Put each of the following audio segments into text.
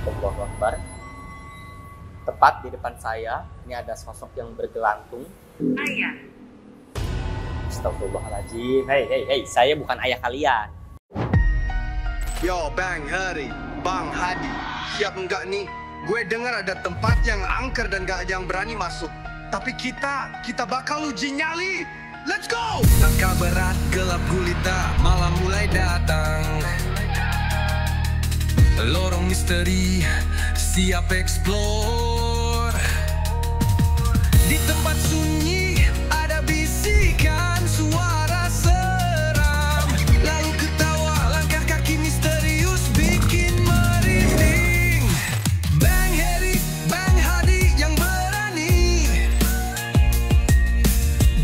Allahu Akbar. Tepat di depan saya, ini ada sosok yang bergelantung. Ayah. Astagfirullahaladzim. Hei, saya bukan ayah kalian. Yo, Bang Hari, Bang Hadi, siap enggak nih? Gue dengar ada tempat yang angker dan gak ada yang berani masuk. Tapi kita bakal uji nyali. Let's go! Tangka berat, gelap gulita, malam mulai datang. Lorong misteri, siap explore. Di tempat sunyi, ada bisikan suara seram. Lalu ketawa, langkah kaki misterius bikin merinding. Bang Heri, Bang Hadi yang berani.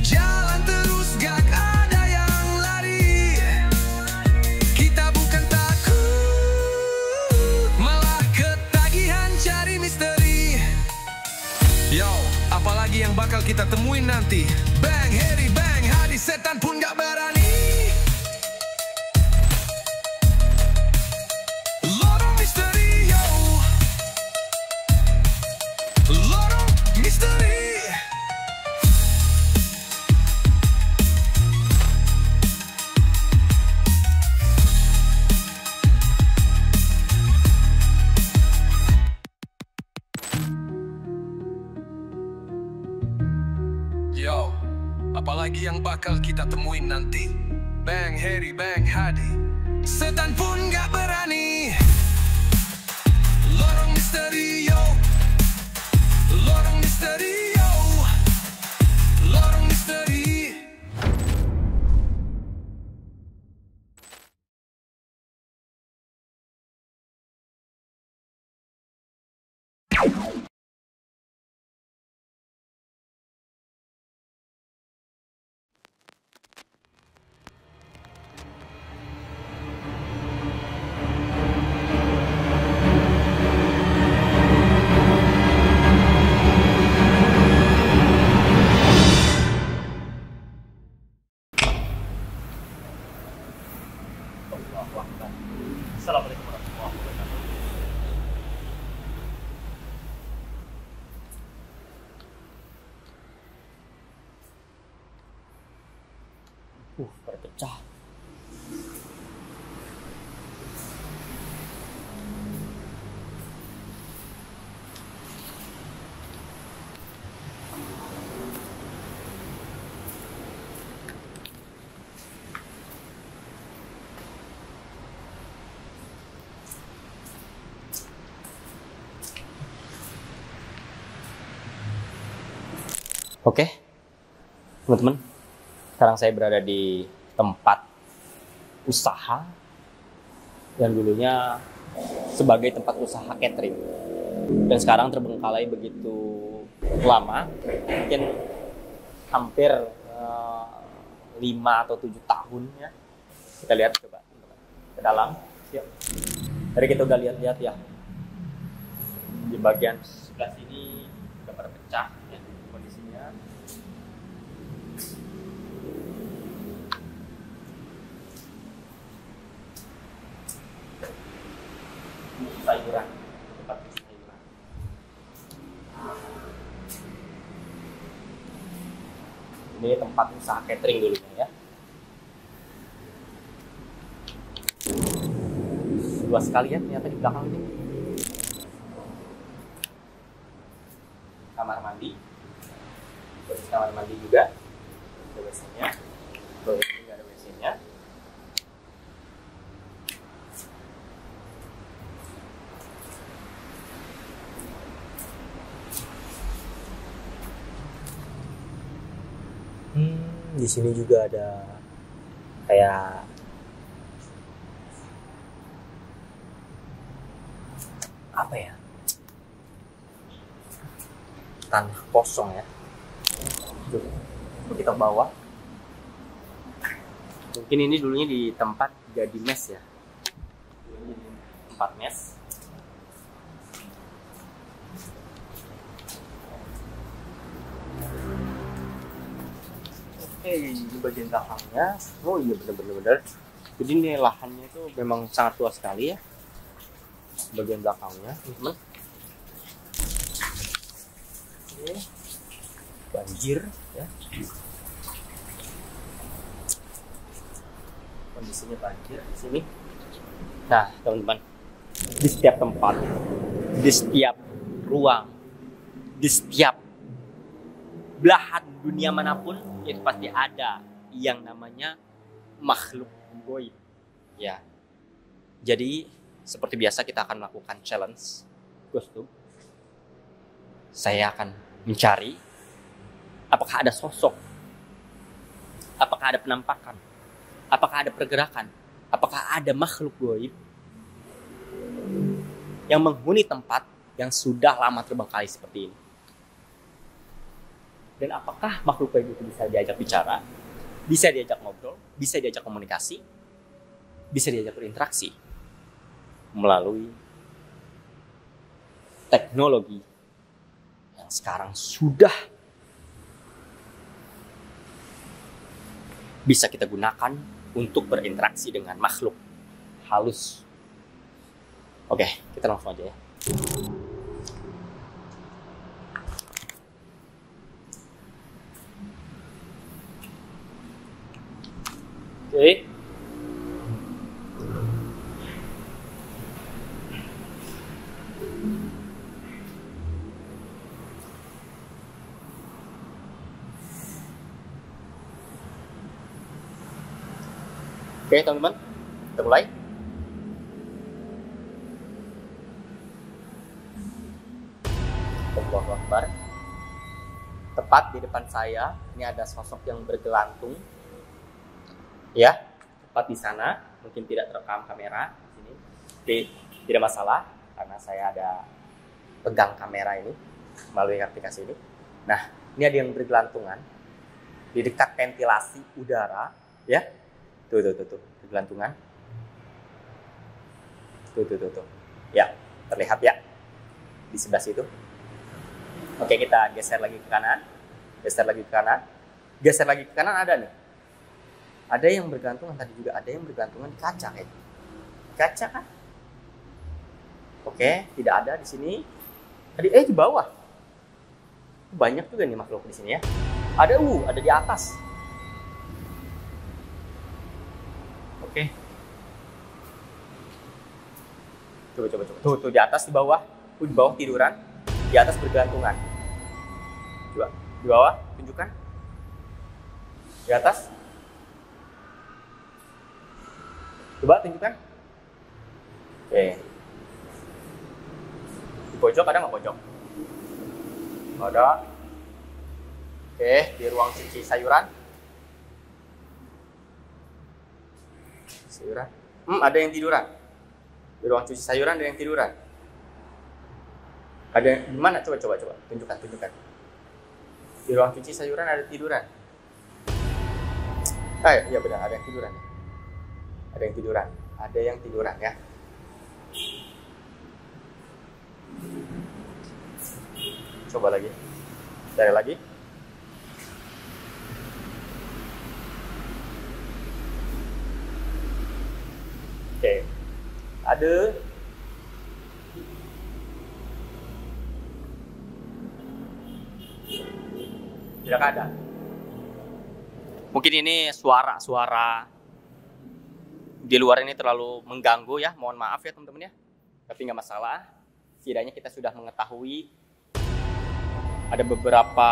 Jalan terus, gak ada yang lari. Kita bukan takut, malah ketagihan cari misteri. Yo, apalagi yang bakal kita temuin nanti? Bang Heri, Bang Hadi, setan pun gak berani. Lorong misteri, yo. Lorong misteri. Yo, apalagi yang bakal kita temuin nanti? Bang Heri, Bang Hadi, setan pun gak berani. Lorong misteri, yo. Lorong misteri, yo. Lorong misteri. Allahu Akbar. Assalamualaikum warahmatullahi wabarakatuh. Berpecah. Oke, teman-teman, sekarang saya berada di tempat usaha yang dulunya sebagai tempat usaha catering dan sekarang terbengkalai begitu lama, mungkin hampir 5 atau 7 tahun ya. Kita lihat coba ke dalam. Yuk. Tadi kita udah lihat-lihat ya, di bagian sebelah sini udah berpecah ya kondisinya. Sayuran, tempat sayuran. Ini tempat usaha catering dulunya ya. Luas sekali ya ternyata di belakang ini. Kamar mandi. Terus kamar mandi juga. Ada WC-nya. Loh, ini nggak ada WC-nya. Di sini juga ada kayak apa ya? Tanah kosong ya. Coba kita bawa. Mungkin ini dulunya di tempat jadi mes ya. Dulunya di tempat mes. Oke, ini bagian belakangnya. Oh iya bener-bener. Jadi ini lahannya itu memang sangat luas sekali ya. bagian belakangnya, teman-teman. Oke. Banjir ya. Kondisinya banjir di sini. Nah, teman-teman, di setiap tempat, di setiap ruang, di setiap belahan dunia manapun itu pasti ada yang namanya makhluk goib. Ya. Jadi seperti biasa kita akan melakukan challenge kostum. Saya akan mencari apakah ada sosok, apakah ada penampakan, apakah ada pergerakan, apakah ada makhluk goib yang menghuni tempat yang sudah lama terbengkalai seperti ini. Dan apakah makhluk goib itu bisa diajak bicara, bisa diajak ngobrol, bisa diajak komunikasi, bisa diajak berinteraksi melalui teknologi yang sekarang sudah bisa kita gunakan untuk berinteraksi dengan makhluk halus. Oke, kita langsung aja ya. Oke. Oke, teman-teman, kita mulai. Allahu Akbar. Tepat di depan saya, ini ada sosok yang bergelantung. Ya, tepat di sana, mungkin tidak terekam kamera di sini. Tapi tidak masalah karena saya ada pegang kamera ini melalui aplikasi ini. Nah, ini ada yang bergelantungan di dekat ventilasi udara, ya. Tuh, bergelantungan. Tuh. Ya, terlihat ya di sebelah situ. Oke, kita geser lagi ke kanan. Geser lagi ke kanan ada nih. Ada yang bergantungan tadi juga, ada yang bergantungan di kaca ya. Kaca kan? Oke, tidak ada di sini. Tadi di bawah. Banyak juga nih makhluk di sini ya. Ada di atas. Oke. Coba. Tuh di atas, di bawah. Di bawah tiduran. Di atas bergelantungan. Coba. Di bawah, tunjukkan. Di atas. Coba tunjukkan. Oke. Di pojok ada nggak pojok? Ada. Oke, di ruang cuci sayuran. Ada yang tiduran. Di ruang cuci sayuran ada yang tiduran. Ada yang di mana? Coba. Tunjukkan. Di ruang cuci sayuran ada tiduran. Iya benar, ada yang tiduran. Ada yang tiduran ya. Coba lagi. Cari lagi. Oke. Ada. Tidak ada. Mungkin ini suara di luar ini terlalu mengganggu ya. Mohon maaf ya teman-teman ya. Tapi nggak masalah. Setidaknya kita sudah mengetahui ada beberapa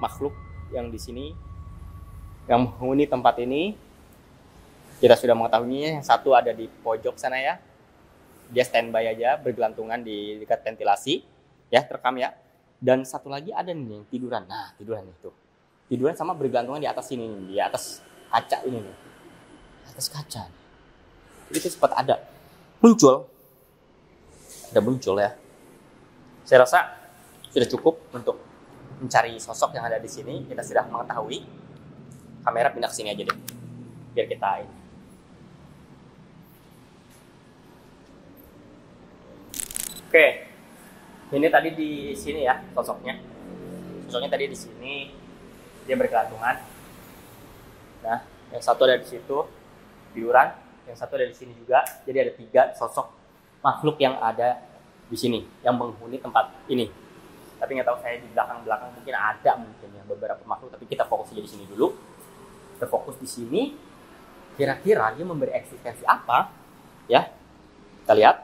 makhluk yang di sini yang menghuni tempat ini. Kita sudah mengetahuinya. Yang satu ada di pojok sana ya. Dia standby aja, bergelantungan di dekat ventilasi. Ya, terekam ya. Dan satu lagi ada nih yang tiduran. Nah, tiduran itu. Tiduran sama bergelantungan di atas sini nih. Di atas kaca ini nih. Di atas kaca. Jadi itu sempat ada. Muncul ya. Saya rasa sudah cukup untuk mencari sosok yang ada di sini. Kita sudah mengetahui. Kamera pindah ke sini aja deh. Biar kita ini. Oke, ini tadi di sini ya sosoknya. Sosoknya tadi di sini, dia bergelantungan. Nah, yang satu ada di situ, tiduran. Yang satu ada di sini juga. Jadi ada 3 sosok makhluk yang ada di sini, yang menghuni tempat ini. Tapi nggak tahu, saya di belakang mungkin ada ya beberapa makhluk, tapi kita fokus aja di sini dulu. Kita fokus di sini. Kira-kira dia memberi eksistensi apa? Ya, kita lihat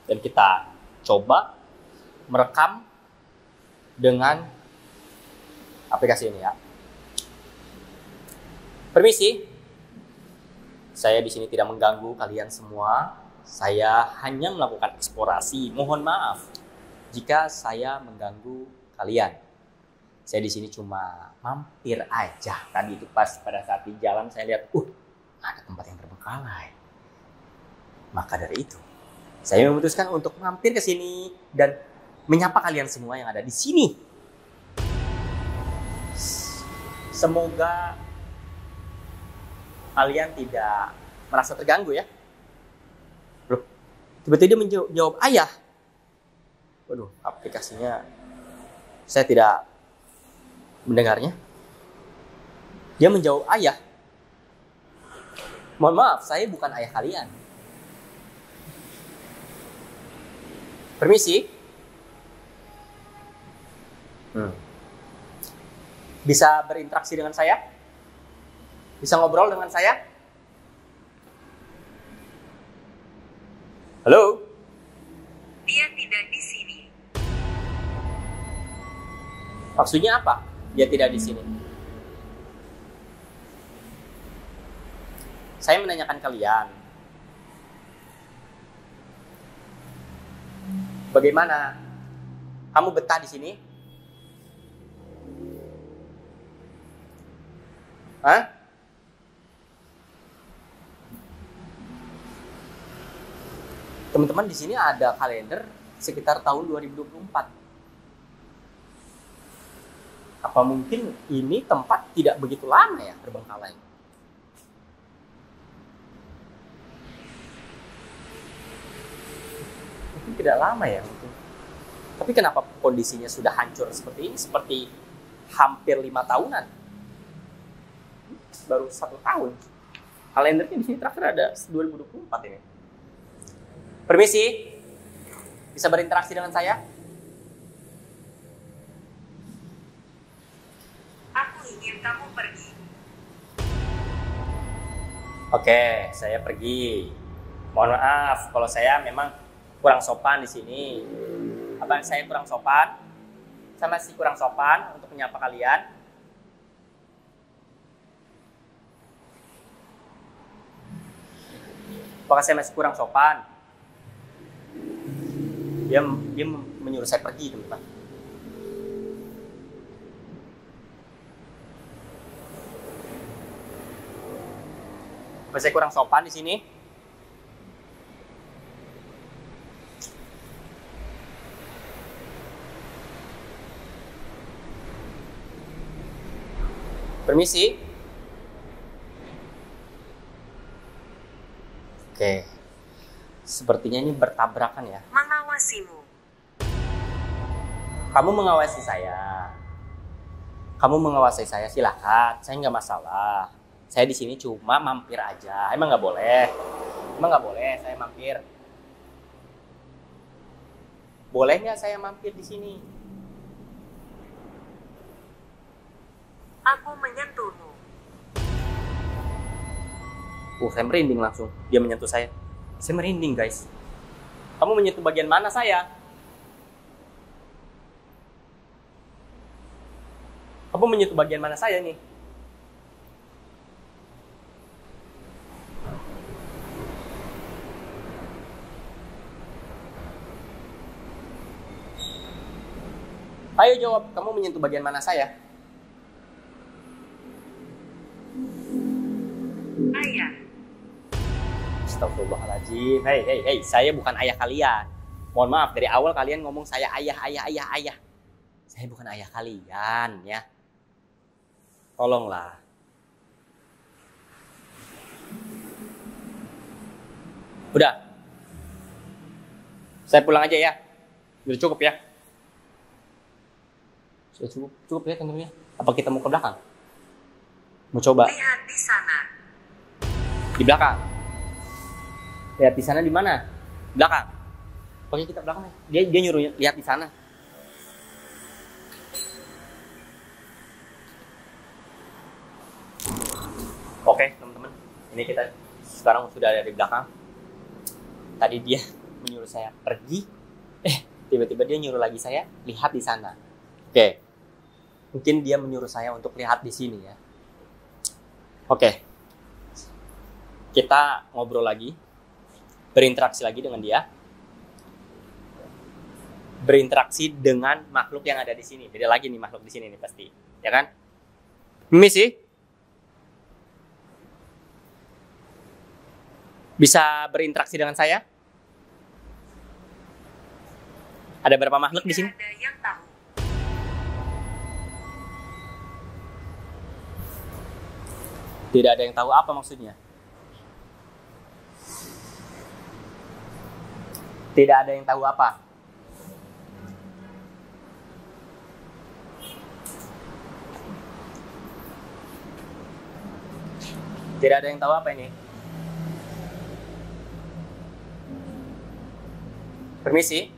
dan kita coba merekam dengan aplikasi ini ya. Permisi, saya di sini tidak mengganggu kalian semua. Saya hanya melakukan eksplorasi. Mohon maaf jika saya mengganggu kalian. Saya di sini cuma mampir aja. Tadi itu pas pada saat di jalan saya lihat, ada tempat yang terbengkalai. Maka dari itu, saya memutuskan untuk mampir ke sini dan menyapa kalian semua yang ada di sini. Semoga kalian tidak merasa terganggu ya. Loh, tiba-tiba dia menjawab ayah. Waduh, aplikasinya saya tidak mendengarnya. Dia menjawab ayah. Mohon maaf, saya bukan ayah kalian. Permisi. Bisa berinteraksi dengan saya? Bisa ngobrol dengan saya? Halo? Dia tidak di sini. Maksudnya apa? Dia tidak di sini. Saya menanyakan kalian, bagaimana? Kamu betah di sini? Hah? Teman-teman, di sini ada kalender sekitar tahun 2024. Apa mungkin ini tempat tidak begitu lama ya terbengkalai? Mungkin tidak lama ya mungkin. Tapi kenapa kondisinya sudah hancur seperti ini? Seperti hampir 5 tahunan. Baru 1 tahun. Kalendernya di sini terakhir ada 2024 ini. Permisi, bisa berinteraksi dengan saya? Aku ingin kamu pergi. Oke, saya pergi. Mohon maaf kalau saya memang kurang sopan di sini. Apa saya kurang sopan? Saya masih kurang sopan untuk menyapa kalian. Apakah saya masih kurang sopan? Dia menyuruh saya pergi, teman-teman. Apakah saya kurang sopan di sini? Permisi. Oke. Sepertinya ini bertabrakan ya. Mengawasimu. Kamu mengawasi saya. Kamu mengawasi saya, silakan. Saya nggak masalah. Saya di sini cuma mampir aja. Emang nggak boleh? Emang nggak boleh saya mampir? Boleh nggak saya mampir di sini? Aku menyentuhmu. Saya merinding langsung. Dia menyentuh saya. Saya merinding, guys. Kamu menyentuh bagian mana saya? Kamu menyentuh bagian mana saya nih? Ayo jawab, kamu menyentuh bagian mana saya? Ayah. Astagfirullahaladzim. Hei, saya bukan ayah kalian. Mohon maaf, dari awal kalian ngomong saya ayah. Saya bukan ayah kalian, ya. Tolonglah. Udah. Saya pulang aja ya. Udah cukup ya. Sudah cukup ya tentunya. Apa kita mau ke belakang? Mau coba? Lihat di sana. Di belakang. Lihat di sana di mana? Belakang. Oke, kita belakang. Dia nyuruh lihat di sana. Oke, teman-teman. Ini kita sekarang sudah ada di belakang. Tadi dia menyuruh saya pergi. Tiba-tiba dia nyuruh lagi saya lihat di sana. Oke. Mungkin dia menyuruh saya untuk lihat di sini ya. Oke. Kita ngobrol lagi. Berinteraksi lagi dengan dia. Berinteraksi dengan makhluk yang ada di sini. Beda lagi nih makhluk di sini nih pasti. Ya kan? Misi? Bisa berinteraksi dengan saya? Ada berapa makhluk di sini? Tidak ada yang tahu. Tidak ada yang tahu apa maksudnya? Tidak ada yang tahu apa? Tidak ada yang tahu apa ini? Permisi?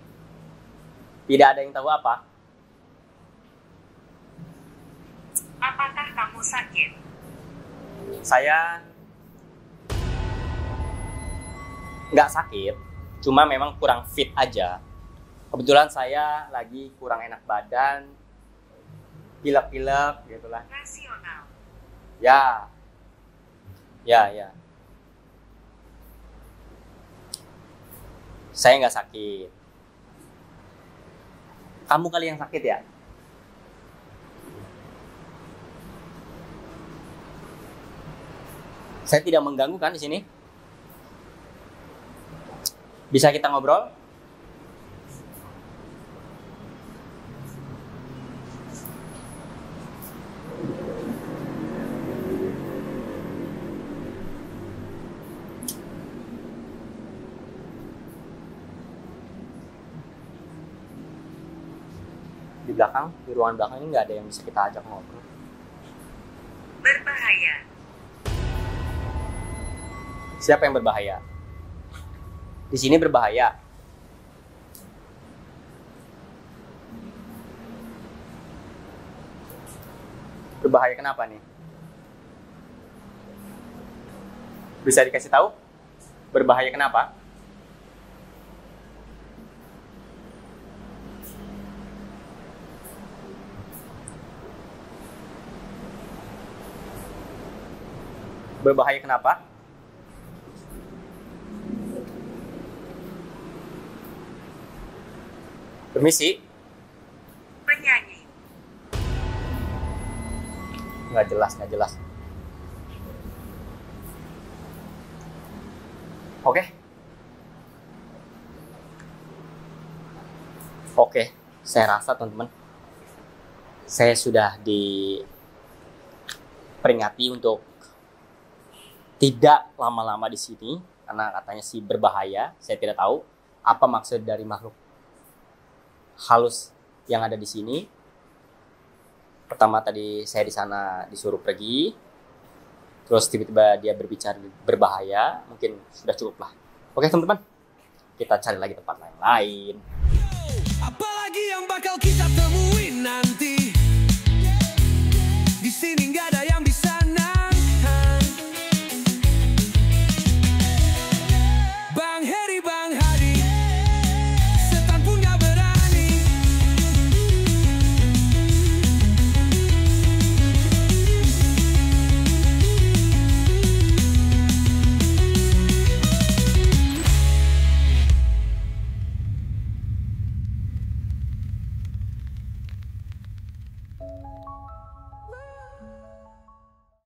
Tidak ada yang tahu apa? Apakah kamu sakit? Saya nggak sakit, cuma memang kurang fit aja. Kebetulan saya lagi kurang enak badan, pilek-pilek gitulah. Rasional. Ya. Saya nggak sakit. Kamu kali yang sakit ya? Saya tidak mengganggu kan di sini? Bisa kita ngobrol? Di belakang, di ruangan belakang ini nggak ada yang bisa kita ajak ngobrol. Berbahaya. Siapa yang berbahaya? Di sini berbahaya. Berbahaya kenapa nih? Bisa dikasih tahu? Berbahaya kenapa? Berbahaya kenapa? Permisi? Penyanyi. Nggak jelas. Oke, saya rasa teman-teman, saya sudah diperingati untuk tidak lama-lama di sini karena katanya sih berbahaya. Saya tidak tahu apa maksud dari makhluk halus yang ada di sini. Pertama tadi saya di sana disuruh pergi, terus tiba-tiba dia berbicara berbahaya, mungkin sudah cukup lah. Oke teman-teman, kita cari lagi tempat lain. Apalagi yang bakal kita temuin nanti. Di sini nggak ada yang